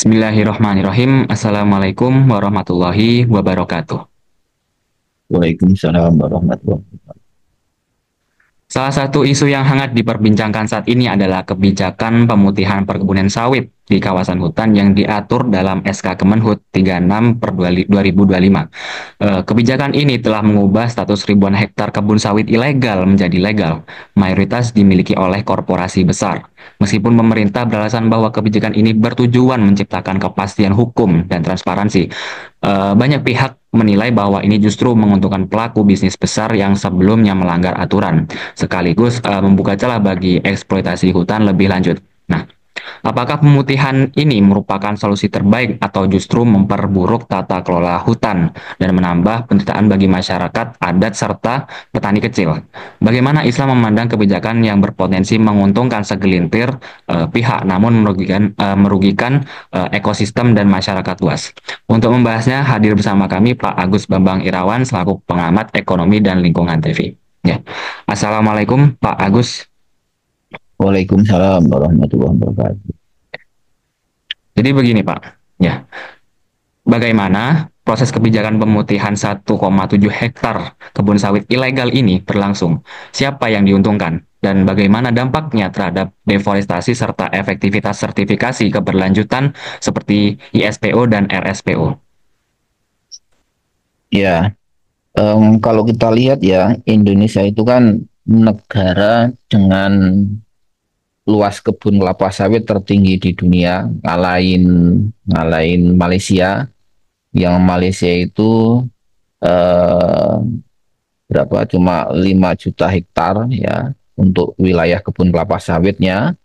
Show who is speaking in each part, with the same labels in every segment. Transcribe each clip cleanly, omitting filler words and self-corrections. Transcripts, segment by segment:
Speaker 1: Bismillahirrahmanirrahim. Assalamualaikum warahmatullahi wabarakatuh.
Speaker 2: Waalaikumsalam warahmatullahi wabarakatuh.
Speaker 1: Salah satu isu yang hangat diperbincangkan saat ini adalah kebijakan pemutihan perkebunan sawit di kawasan hutan yang diatur dalam SK Kemenhut 36 per 2025. Kebijakan ini telah mengubah status ribuan hektar kebun sawit ilegal menjadi legal, mayoritas dimiliki oleh korporasi besar. Meskipun pemerintah beralasan bahwa kebijakan ini bertujuan menciptakan kepastian hukum dan transparansi, banyak pihak menilai bahwa ini justru menguntungkan pelaku bisnis besar yang sebelumnya melanggar aturan, sekaligus membuka celah bagi eksploitasi hutan lebih lanjut. Nah, apakah pemutihan ini merupakan solusi terbaik atau justru memperburuk tata kelola hutan dan menambah penderitaan bagi masyarakat adat serta petani kecil? Bagaimana Islam memandang kebijakan yang berpotensi menguntungkan segelintir pihak namun merugikan ekosistem dan masyarakat luas? Untuk membahasnya hadir bersama kami Pak Agus Bambang Irawan selaku pengamat ekonomi dan lingkungan TV. Ya. Assalamualaikum Pak Agus.
Speaker 2: Waalaikumsalam warahmatullahi wabarakatuh.
Speaker 1: Jadi begini Pak, ya, bagaimana proses kebijakan pemutihan 1,7 hektar kebun sawit ilegal ini berlangsung? Siapa yang diuntungkan? Dan bagaimana dampaknya terhadap deforestasi serta efektivitas sertifikasi keberlanjutan seperti ISPO dan RSPO?
Speaker 2: Ya, kalau kita lihat ya, Indonesia itu kan negara dengan luas kebun kelapa sawit tertinggi di dunia, ngalahin ngalahin Malaysia, yang Malaysia itu eh, berapa? Cuma 5 juta hektar ya untuk wilayah kebun kelapa sawitnya.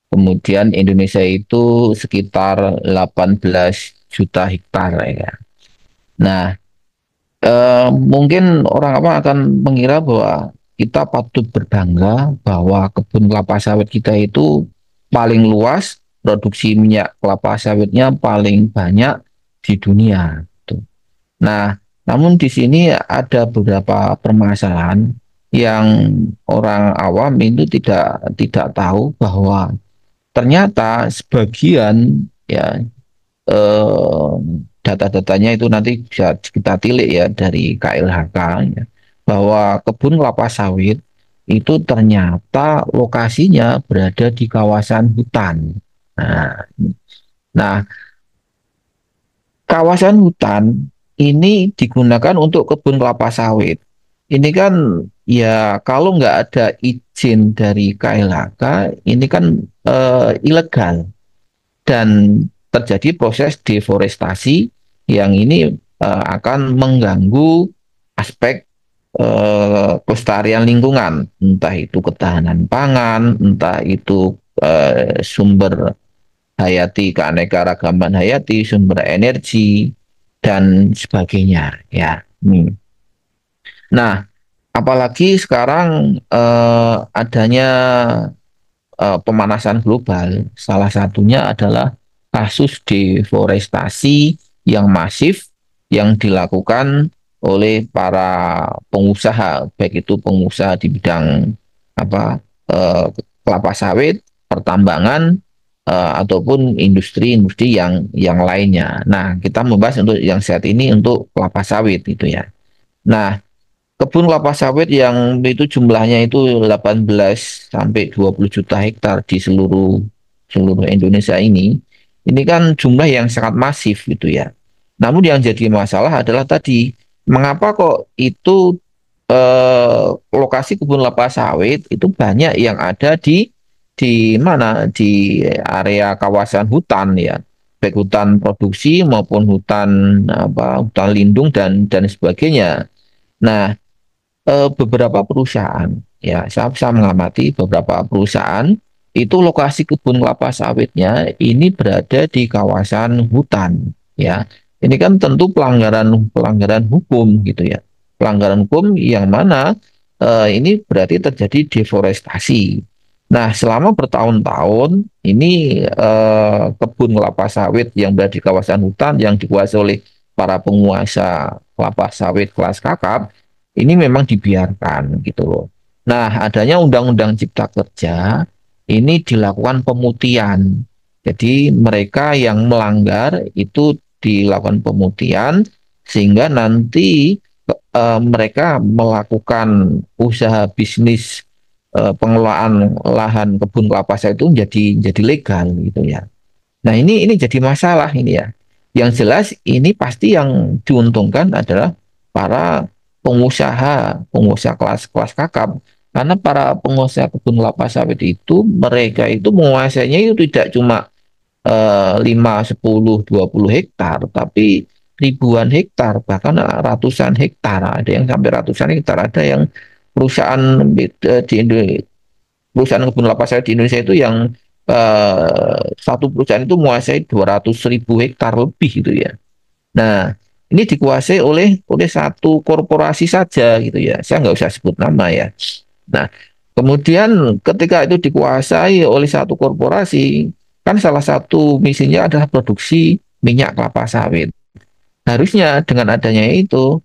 Speaker 2: Kemudian Indonesia itu sekitar 18 juta hektar ya. Nah, mungkin orang apa akan mengira bahwa kita patut berbangga bahwa kebun kelapa sawit kita itu paling luas, produksi minyak kelapa sawitnya paling banyak di dunia. Tuh. Nah, namun di sini ada beberapa permasalahan yang orang awam itu tidak tahu bahwa ternyata sebagian ya eh, data-datanya itu nanti bisa kita tilik ya dari KLHK ya, bahwa kebun kelapa sawit itu ternyata lokasinya berada di kawasan hutan. Nah, nah, kawasan hutan ini digunakan untuk kebun kelapa sawit. Ini kan ya kalau nggak ada izin dari KLHK, ini kan ilegal dan terjadi proses deforestasi yang ini akan mengganggu aspek kelestarian lingkungan, entah itu ketahanan pangan, entah itu sumber hayati, keanekaragaman hayati, sumber energi dan sebagainya ya. Nah, apalagi sekarang adanya pemanasan global, salah satunya adalah kasus deforestasi yang masif yang dilakukan oleh para pengusaha, baik itu pengusaha di bidang apa kelapa sawit, pertambangan ataupun industri-industri yang lainnya. Nah, kita membahas untuk yang saat ini untuk kelapa sawit itu ya. Nah, kebun kelapa sawit yang itu jumlahnya itu 18 sampai 20 juta hektar di seluruh seluruh Indonesia ini kan jumlah yang sangat masif gitu ya. Namun yang jadi masalah adalah tadi mengapa kok itu lokasi kebun kelapa sawit itu banyak yang ada di mana di area kawasan hutan ya, baik hutan produksi maupun hutan hutan lindung dan sebagainya. Nah, beberapa perusahaan ya saya mengamati beberapa perusahaan itu lokasi kebun kelapa sawitnya ini berada di kawasan hutan ya, ini kan tentu pelanggaran pelanggaran hukum gitu ya, pelanggaran hukum yang mana ini berarti terjadi deforestasi. Nah, selama bertahun-tahun ini kebun kelapa sawit yang berada di kawasan hutan yang dikuasai oleh para penguasa kelapa sawit kelas kakap ini memang dibiarkan gitu loh. Nah, adanya Undang-Undang Cipta Kerja ini dilakukan pemutihan. Jadi mereka yang melanggar itu dilakukan pemutihan sehingga nanti mereka melakukan usaha bisnis pengelolaan lahan kebun kelapa sawit itu jadi legal gitu ya. Nah, ini jadi masalah ini ya. Yang jelas ini pasti yang diuntungkan adalah para pengusaha, pengusaha kelas-kelas kakap. Karena para pengusaha kebun kelapa sawit itu mereka itu menguasainya itu tidak cuma 5, 10, 20 hektar, tapi ribuan hektar, bahkan ratusan hektar. Ada yang sampai ratusan hektar, ada yang perusahaan di Indonesia, perusahaan kebun kelapa sawit di Indonesia itu yang satu perusahaan itu menguasai 200.000 hektar lebih gitu ya. Nah, ini dikuasai oleh satu korporasi saja gitu ya. Saya nggak usah sebut nama ya. Nah, kemudian ketika itu dikuasai oleh satu korporasi, kan salah satu misinya adalah produksi minyak kelapa sawit. Harusnya dengan adanya itu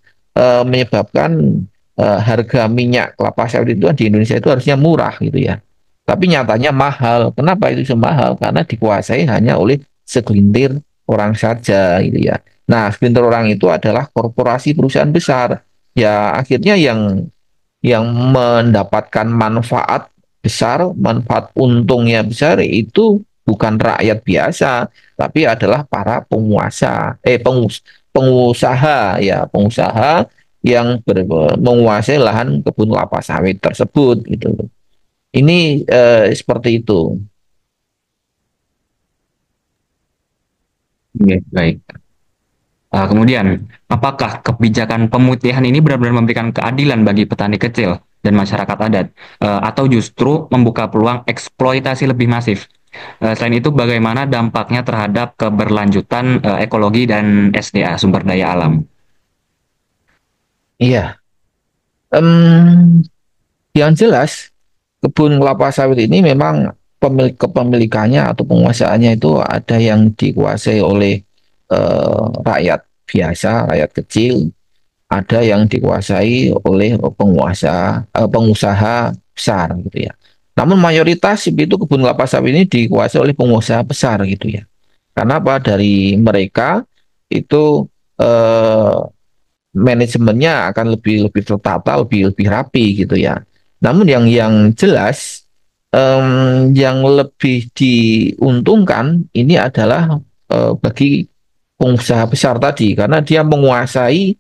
Speaker 2: menyebabkan harga minyak kelapa sawit itu di Indonesia itu harusnya murah gitu ya. Tapi nyatanya mahal. Kenapa itu mahal? Karena dikuasai hanya oleh segelintir orang saja gitu ya. Nah, segelintir orang itu adalah korporasi perusahaan besar. Ya, akhirnya yang mendapatkan manfaat besar, manfaat untungnya besar itu bukan rakyat biasa, tapi adalah para penguasa, pengusaha ya, pengusaha yang menguasai lahan kebun kelapa sawit tersebut gitu. Ini seperti itu.
Speaker 1: Oke, baik. Kemudian, apakah kebijakan pemutihan ini benar-benar memberikan keadilan bagi petani kecil dan masyarakat adat, atau justru membuka peluang eksploitasi lebih masif? Selain itu, bagaimana dampaknya terhadap keberlanjutan ekologi dan SDA, sumber daya alam?
Speaker 2: Iya, Em, yang jelas kebun kelapa sawit ini memang kepemilikannya atau penguasaannya itu ada yang dikuasai oleh rakyat biasa, rakyat kecil, ada yang dikuasai oleh pengusaha besar gitu ya. Namun mayoritas itu kebun kelapa sawit ini dikuasai oleh pengusaha besar gitu ya. Karena apa? Dari mereka itu eh, manajemennya akan lebih lebih tertata, lebih lebih rapi gitu ya. Namun yang jelas yang lebih diuntungkan ini adalah bagi pengusaha besar tadi karena dia menguasai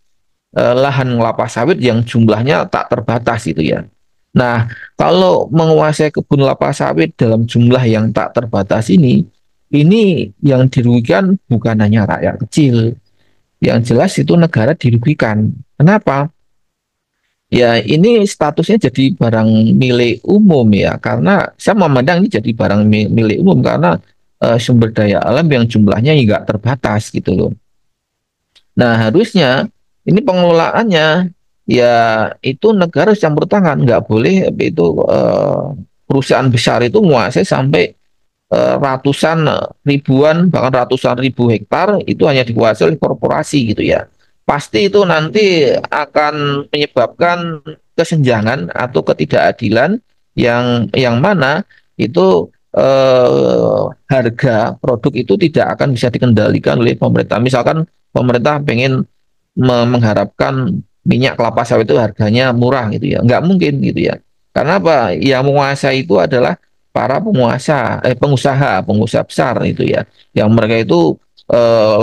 Speaker 2: lahan kelapa sawit yang jumlahnya tak terbatas itu ya. Nah, kalau menguasai kebun kelapa sawit dalam jumlah yang tak terbatas ini yang dirugikan bukan hanya rakyat kecil. Yang jelas itu negara dirugikan. Kenapa? Ya, ini statusnya jadi barang milik umum ya, karena saya memandang ini jadi barang milik umum karena sumber daya alam yang jumlahnya nggak terbatas gitu loh. Nah, harusnya ini pengelolaannya ya itu negara harus campur tangan, nggak boleh itu perusahaan besar itu menguasai sampai ratusan ribuan bahkan ratusan ribu hektar itu hanya dikuasai oleh korporasi gitu ya. Pasti itu nanti akan menyebabkan kesenjangan atau ketidakadilan yang mana itu harga produk itu tidak akan bisa dikendalikan oleh pemerintah. Misalkan pemerintah pengen mengharapkan minyak kelapa sawit itu harganya murah gitu ya. Nggak mungkin gitu ya. Karena apa? Yang menguasai itu adalah para pengusaha besar itu ya. Yang mereka itu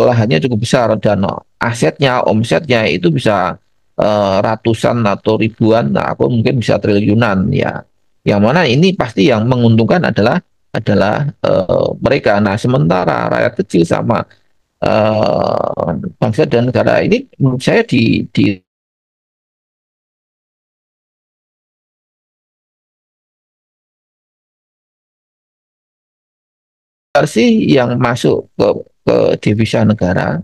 Speaker 2: lahannya cukup besar dan asetnya, omsetnya itu bisa ratusan atau ribuan, nah aku mungkin bisa triliunan ya. Yang mana ini pasti yang menguntungkan adalah mereka. Nah, sementara rakyat kecil sama bangsa dan negara ini menurut saya di sih yang masuk ke devisa negara.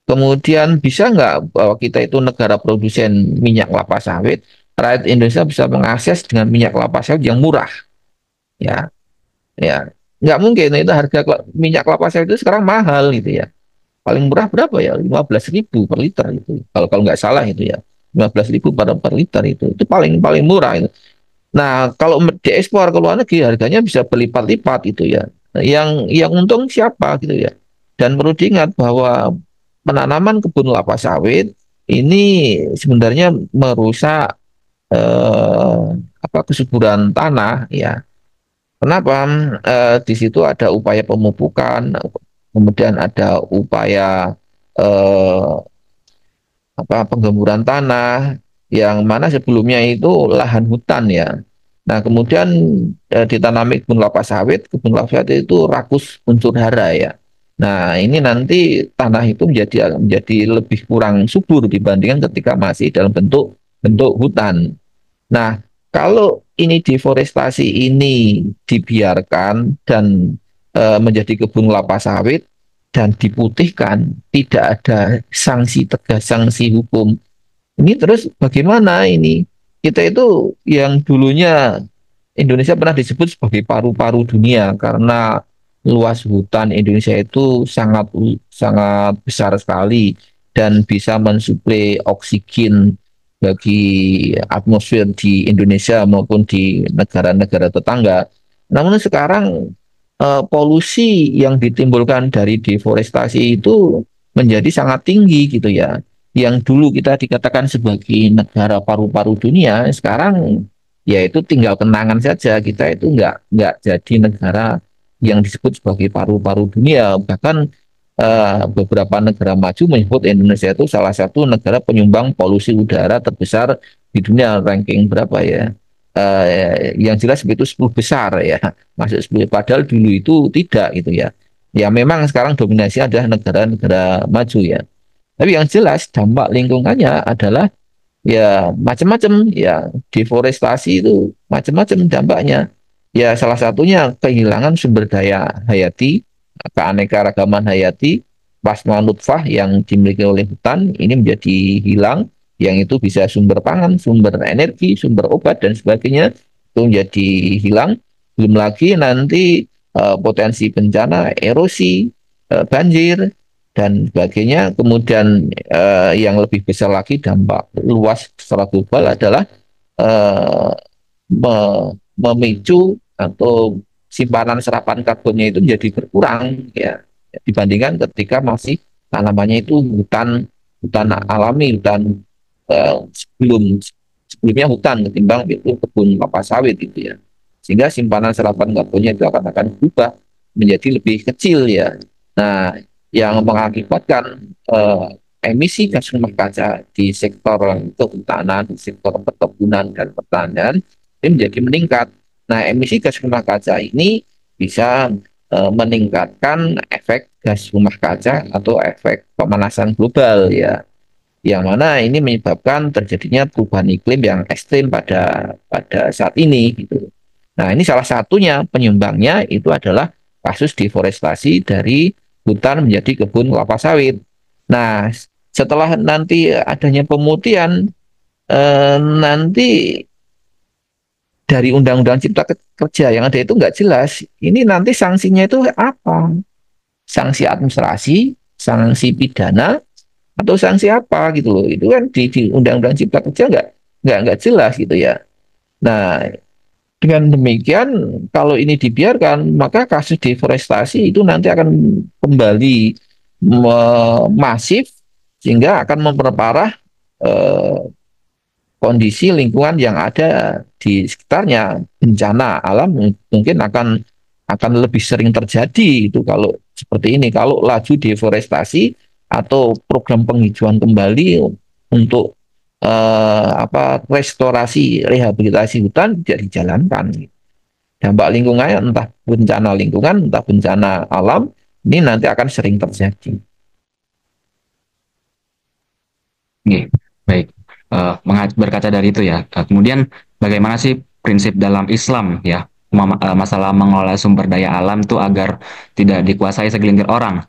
Speaker 2: Kemudian bisa nggak bahwa kita itu negara produsen minyak kelapa sawit, rakyat Indonesia bisa mengakses dengan minyak kelapa sawit yang murah, ya, ya, nggak mungkin itu harga minyak kelapa sawit itu sekarang mahal gitu ya. Paling murah berapa ya? 15.000 per liter itu. Kalau kalau nggak salah itu ya, 15.000 per liter itu paling paling murah itu. Nah, kalau diekspor ke luar negeri harganya bisa berlipat-lipat itu ya. yang untung siapa gitu ya. Dan perlu diingat bahwa penanaman kebun kelapa sawit ini sebenarnya merusak eh, kesuburan tanah ya. Kenapa? Di situ ada upaya pemupukan, kemudian ada upaya eh, penggemburan tanah yang mana sebelumnya itu lahan hutan ya. Nah, kemudian ditanami kebun kelapa sawit itu rakus unsur hara ya. Nah, ini nanti tanah itu menjadi lebih kurang subur dibandingkan ketika masih dalam bentuk bentuk hutan. Nah, kalau ini deforestasi ini dibiarkan dan menjadi kebun kelapa sawit dan diputihkan, tidak ada sanksi tegas, sanksi hukum. Ini terus bagaimana ini? Kita itu yang dulunya Indonesia pernah disebut sebagai paru-paru dunia karena luas hutan Indonesia itu sangat sangat besar sekali dan bisa mensuplai oksigen bagi atmosfer di Indonesia maupun di negara-negara tetangga. Namun sekarang polusi yang ditimbulkan dari deforestasi itu menjadi sangat tinggi gitu ya. Yang dulu kita dikatakan sebagai negara paru-paru dunia, sekarang ya itu tinggal kenangan saja. Kita itu nggak jadi negara yang disebut sebagai paru-paru dunia. Bahkan beberapa negara maju menyebut Indonesia itu salah satu negara penyumbang polusi udara terbesar di dunia, ranking berapa ya? Yang jelas itu 10 besar ya, masuk 10. Padahal dulu itu tidak gitu ya. Ya memang sekarang dominasi adalah negara-negara maju ya. Tapi yang jelas dampak lingkungannya adalah ya macam-macam ya, deforestasi itu macam-macam dampaknya. Ya salah satunya kehilangan sumber daya hayati, keanekaragaman hayati, plasma nutfah yang dimiliki oleh hutan ini menjadi hilang, yang itu bisa sumber pangan, sumber energi, sumber obat dan sebagainya itu menjadi hilang. Belum lagi nanti potensi bencana, erosi, banjir dan sebagainya. Kemudian yang lebih besar lagi dampak luas secara global adalah eh, memicu atau simpanan serapan karbonnya itu menjadi berkurang ya dibandingkan ketika masih tanamannya itu hutan hutan alami, hutan sebelumnya hutan ketimbang itu kebun kelapa sawit gitu ya. Sehingga simpanan serapan karbonnya itu akan berubah menjadi lebih kecil ya. Nah, yang mengakibatkan emisi gas rumah kaca di sektor kehutanan, di sektor perkebunan dan pertanian ini menjadi meningkat. Nah, emisi gas rumah kaca ini bisa meningkatkan efek gas rumah kaca atau efek pemanasan global ya, yang mana ini menyebabkan terjadinya perubahan iklim yang ekstrim pada pada saat ini gitu. Nah, ini salah satunya penyumbangnya itu adalah kasus deforestasi dari hutan menjadi kebun kelapa sawit. Nah, setelah nanti adanya pemutihan, nanti dari Undang-Undang Cipta Kerja yang ada itu nggak jelas. Ini nanti sanksinya itu apa? Sanksi administrasi, sanksi pidana, atau sanksi apa gitu loh. Itu kan di Undang-Undang Cipta Kerja nggak jelas gitu ya. Nah, dengan demikian kalau ini dibiarkan maka kasus deforestasi itu nanti akan kembali masif sehingga akan memperparah eh, kondisi lingkungan yang ada di sekitarnya. Bencana alam mungkin akan lebih sering terjadi itu kalau seperti ini, kalau laju deforestasi atau program penghijauan kembali untuk restorasi rehabilitasi hutan tidak dijalankan. Dampak lingkungannya entah bencana lingkungan entah bencana alam ini nanti akan sering terjadi.
Speaker 1: Oke, baik. Berkaca dari itu ya, kemudian bagaimana sih prinsip dalam Islam ya, masalah mengelola sumber daya alam tuh agar tidak dikuasai segelintir orang.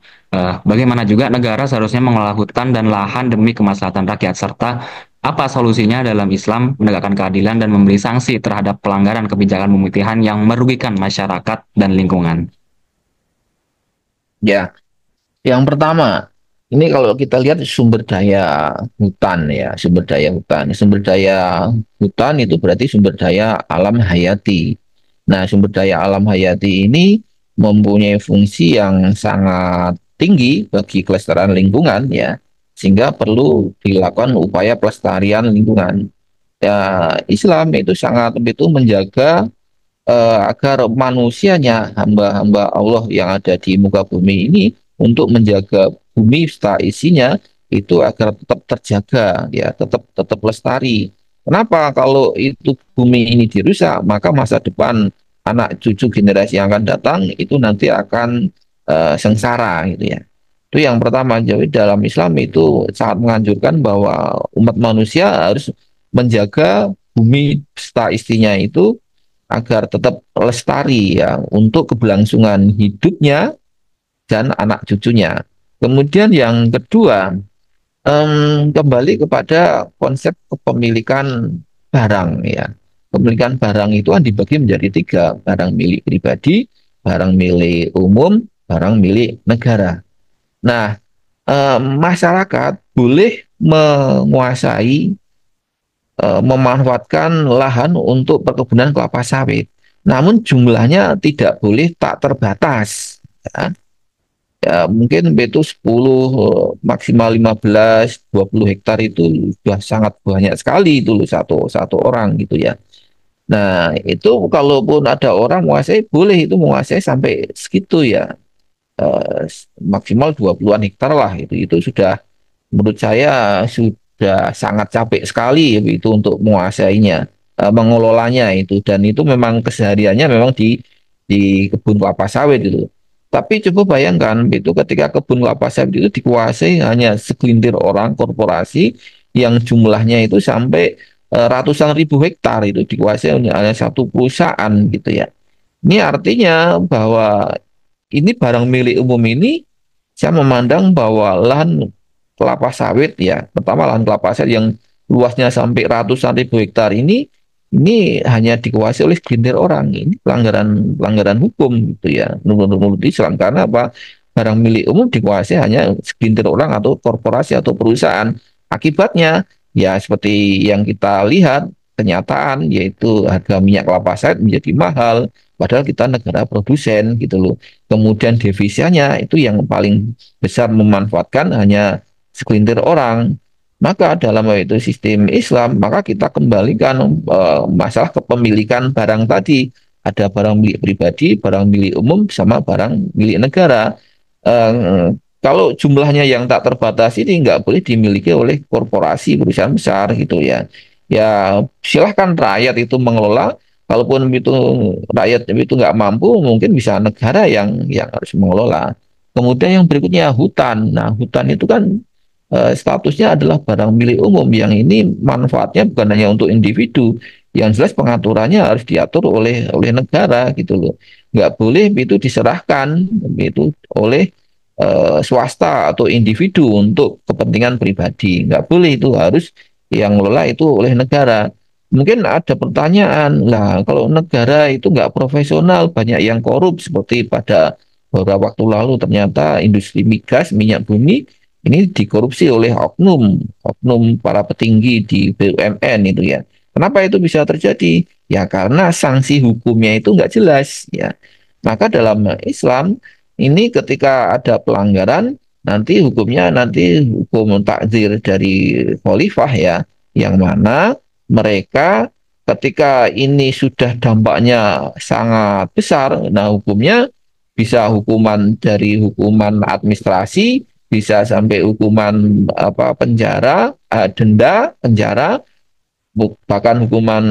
Speaker 1: Bagaimana juga negara seharusnya mengelola hutan dan lahan demi kemaslahatan rakyat, serta apa solusinya dalam Islam menegakkan keadilan dan memberi sanksi terhadap pelanggaran kebijakan pemutihan yang merugikan masyarakat dan lingkungan.
Speaker 2: Ya, yang pertama, ini kalau kita lihat sumber daya hutan ya, sumber daya hutan. Sumber daya hutan itu berarti sumber daya alam hayati. Nah, sumber daya alam hayati ini mempunyai fungsi yang sangat tinggi bagi kelestarian lingkungan ya, sehingga perlu dilakukan upaya pelestarian lingkungan. Ya, Islam itu sangat itu menjaga agar manusianya, hamba-hamba Allah yang ada di muka bumi ini, untuk menjaga bumi serta isinya itu agar tetap terjaga, ya, tetap tetap lestari. Kenapa? Kalau itu bumi ini dirusak, maka masa depan anak cucu generasi yang akan datang itu nanti akan sengsara gitu ya. Itu yang pertama. Jadi dalam Islam itu sangat menganjurkan bahwa umat manusia harus menjaga bumi serta isinya itu agar tetap lestari ya untuk keberlangsungan hidupnya dan anak cucunya. Kemudian yang kedua, kembali kepada konsep kepemilikan barang ya. Kepemilikan barang itu kan dibagi menjadi tiga: barang milik pribadi, barang milik umum, barang milik negara. Nah, masyarakat boleh menguasai, memanfaatkan lahan untuk perkebunan kelapa sawit. Namun jumlahnya tidak boleh tak terbatas. Ya, ya mungkin itu 10, maksimal 15, 20 hektar itu sudah sangat banyak sekali itu loh, satu satu orang gitu ya. Nah, itu kalaupun ada orang menguasai, boleh itu menguasai sampai segitu ya. Maksimal 20-an hektar lah itu sudah, menurut saya sudah sangat capek sekali itu untuk menguasainya, mengelolanya itu, dan itu memang kesehariannya memang di kebun kelapa sawit itu. Tapi coba bayangkan itu ketika kebun kelapa sawit itu dikuasai hanya segelintir orang korporasi yang jumlahnya itu sampai ratusan ribu hektar, itu dikuasai hanya satu perusahaan gitu ya. Ini artinya bahwa ini barang milik umum ini, saya memandang bahwa lahan kelapa sawit ya, pertama lahan kelapa sawit yang luasnya sampai ratusan ribu hektar ini hanya dikuasai oleh segelintir orang. Ini pelanggaran pelanggaran hukum gitu ya, menurut Islam. Karena apa? Barang milik umum dikuasai hanya segelintir orang atau korporasi atau perusahaan. Akibatnya ya seperti yang kita lihat kenyataan, yaitu harga minyak kelapa sawit menjadi mahal, padahal kita negara produsen gitu loh. Kemudian devisanya itu yang paling besar memanfaatkan hanya segelintir orang. Maka dalam hal itu sistem Islam, maka kita kembalikan masalah kepemilikan barang tadi. Ada barang milik pribadi, barang milik umum, sama barang milik negara. Kalau jumlahnya yang tak terbatas ini nggak boleh dimiliki oleh korporasi perusahaan besar gitu ya. Ya silahkan rakyat itu mengelola. Kalaupun itu rakyat itu nggak mampu, mungkin bisa negara yang harus mengelola. Kemudian yang berikutnya hutan. Nah, hutan itu kan statusnya adalah barang milik umum, yang ini manfaatnya bukan hanya untuk individu. Yang jelas pengaturannya harus diatur oleh negara gitu loh. Nggak boleh itu diserahkan itu oleh swasta atau individu untuk kepentingan pribadi. Nggak boleh, itu harus yang ngelola itu oleh negara. Mungkin ada pertanyaan, lah kalau negara itu nggak profesional, banyak yang korup seperti pada beberapa waktu lalu, ternyata industri migas, minyak bumi ini dikorupsi oleh oknum para petinggi di BUMN itu ya. Kenapa itu bisa terjadi? Ya karena sanksi hukumnya itu nggak jelas ya. Maka dalam Islam ini ketika ada pelanggaran, nanti hukumnya nanti hukum takzir dari khalifah ya, yang mana mereka ketika ini sudah dampaknya sangat besar, nah hukumnya bisa hukuman dari hukuman administrasi, bisa sampai hukuman apa penjara, denda penjara, bahkan hukuman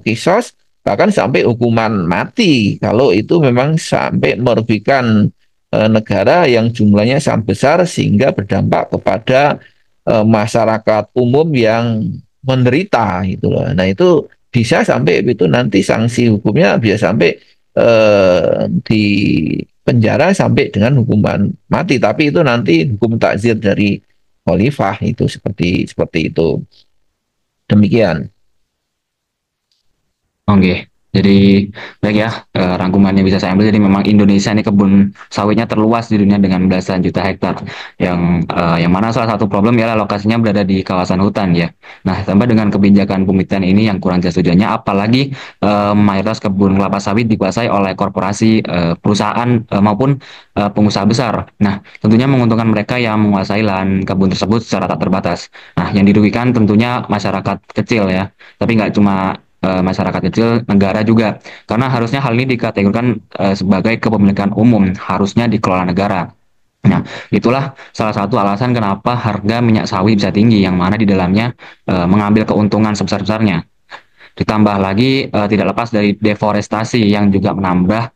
Speaker 2: kisos, bahkan sampai hukuman mati kalau itu memang sampai merugikan negara yang jumlahnya sangat besar sehingga berdampak kepada masyarakat umum yang menderita gitu loh. Nah, itu bisa sampai itu nanti sanksi hukumnya bisa sampai di penjara sampai dengan hukuman mati, tapi itu nanti hukum takzir dari khalifah itu seperti seperti itu. Demikian.
Speaker 1: Oke. Jadi baik ya, rangkumannya bisa saya ambil. Jadi memang Indonesia ini kebun sawitnya terluas di dunia dengan belasan juta hektar. Yang mana salah satu problem ialah lokasinya berada di kawasan hutan ya. Nah, tambah dengan kebijakan pemutihan ini yang kurang jelas tujuannya, apalagi mayoritas kebun kelapa sawit dikuasai oleh korporasi, perusahaan maupun pengusaha besar. Nah, tentunya menguntungkan mereka yang menguasai lahan kebun tersebut secara tak terbatas. Nah, yang dirugikan tentunya masyarakat kecil ya. Tapi nggak cuma masyarakat kecil, negara juga. Karena harusnya hal ini dikategorikan sebagai kepemilikan umum, harusnya dikelola negara. Nah, itulah salah satu alasan kenapa harga minyak sawit bisa tinggi, yang mana di dalamnya mengambil keuntungan sebesar-besarnya. Ditambah lagi tidak lepas dari deforestasi yang juga menambah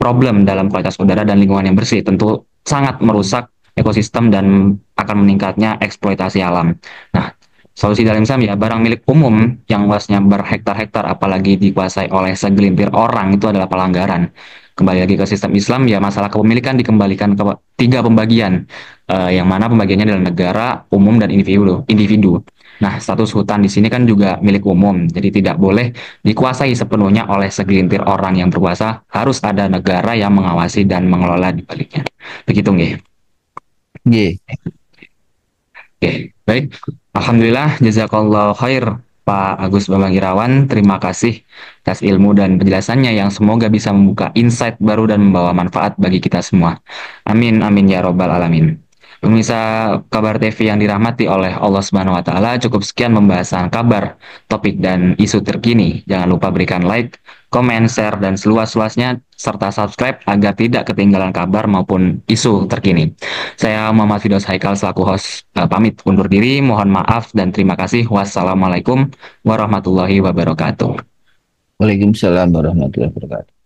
Speaker 1: problem dalam kualitas udara dan lingkungan yang bersih. Tentu sangat merusak ekosistem dan akan meningkatnya eksploitasi alam. Nah, solusi dalam Islam ya, barang milik umum yang luasnya berhektar-hektar apalagi dikuasai oleh segelintir orang itu adalah pelanggaran. Kembali lagi ke sistem Islam ya, masalah kepemilikan dikembalikan ke tiga pembagian, yang mana pembagiannya adalah negara, umum, dan individu. Individu. Nah, status hutan di sini kan juga milik umum, jadi tidak boleh dikuasai sepenuhnya oleh segelintir orang yang berkuasa, harus ada negara yang mengawasi dan mengelola di baliknya. Begitu nggih.
Speaker 2: Nggih.
Speaker 1: Oke, baik. Alhamdulillah, jazakallah khair Pak Agus Bambang Irawan. Terima kasih atas ilmu dan penjelasannya yang semoga bisa membuka insight baru dan membawa manfaat bagi kita semua. Amin, amin ya robbal alamin. Pemirsa Kabar TV yang dirahmati oleh Allah Subhanahu wa taala, cukup sekian pembahasan kabar, topik dan isu terkini. Jangan lupa berikan like, komen, share dan seluas-luasnya serta subscribe agar tidak ketinggalan kabar maupun isu terkini. Saya Muhammad Fidos Haikal selaku host pamit undur diri. Mohon maaf dan terima kasih. Wassalamualaikum warahmatullahi wabarakatuh.
Speaker 2: Waalaikumsalam warahmatullahi wabarakatuh.